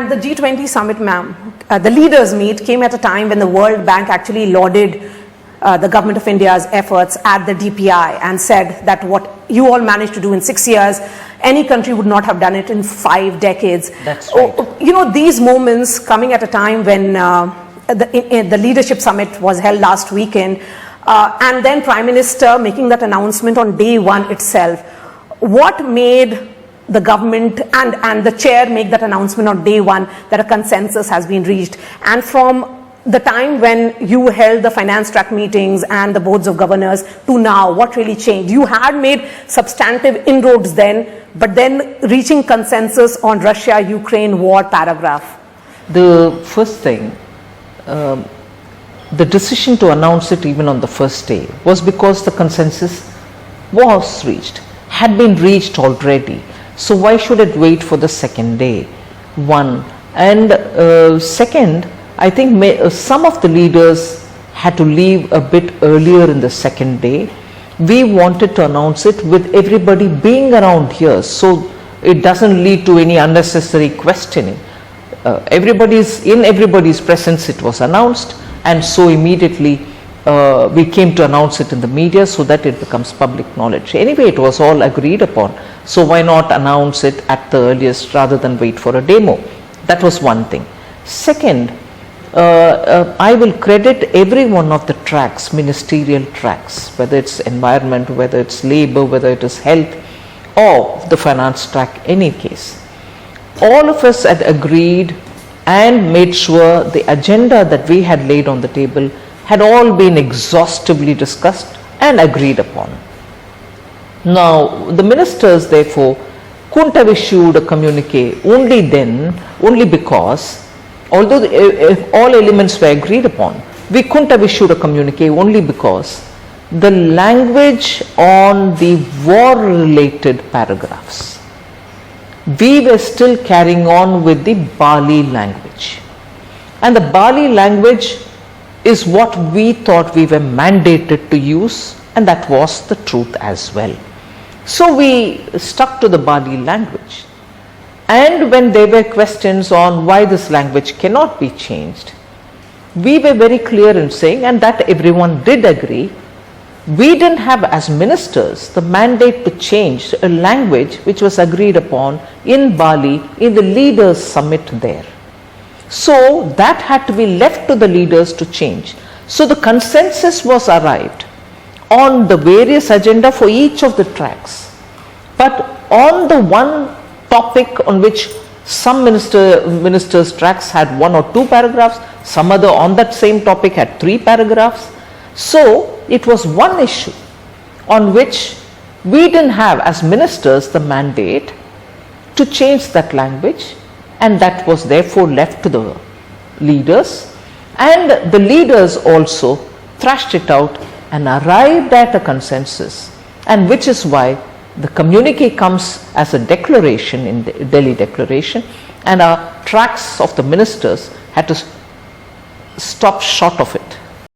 And the G20 summit, ma'am, the leaders meet came at a time when the World Bank actually lauded the government of India's efforts at the DPI and said that what you all managed to do in 6 years, any country would not have done it in 5 decades. That's right. You know, these moments coming at a time when the leadership summit was held last weekend, and then Prime Minister making that announcement on day one itself. What made the government and the chair make that announcement on day one that a consensus has been reached? And from the time when you held the finance track meetings and the boards of governors to now, what really changed? You had made substantive inroads then, but then reaching consensus on Russia-Ukraine war paragraph. The first thing, the decision to announce it even on the first day was because the consensus was reached, had been reached already. So why should it wait for the second day? One. And second, I think some of the leaders had to leave a bit earlier in the second day. We wanted to announce it with everybody being around here, so it doesn't lead to any unnecessary questioning. In everybody's presence it was announced, and so immediately we came to announce it in the media so that it becomes public knowledge. Anyway, it was all agreed upon, so why not announce it at the earliest rather than wait for a demo? That was one thing. Second, I will credit every one of the tracks, ministerial tracks, whether it's environment, whether it's labor, whether it is health, or the finance track, any case. All of us had agreed and made sure the agenda that we had laid on the table had all been exhaustively discussed and agreed upon. Now, the ministers therefore couldn't have issued a communique only because, although if all elements were agreed upon, we couldn't have issued a communique only because the language on the war-related paragraphs, we were still carrying on with the Bali language. And the Bali language is what we thought we were mandated to use, and that was the truth as well. So we stuck to the Bali language. And when there were questions on why this language cannot be changed, we were very clear in saying, and that everyone did agree, we didn't have as ministers the mandate to change a language which was agreed upon in Bali in the leaders summit there. So that had to be left to the leaders to change. So the consensus was arrived on the various agenda for each of the tracks. But on the one topic on which some ministers' tracks had 1 or 2 paragraphs, some other on that same topic had 3 paragraphs. So it was one issue on which we didn't have as ministers the mandate to change that language, and that was therefore left to the leaders, and the leaders also thrashed it out and arrived at a consensus, and which is why the communique comes as a declaration in the Delhi Declaration, and our tracks of the ministers had to stop short of it.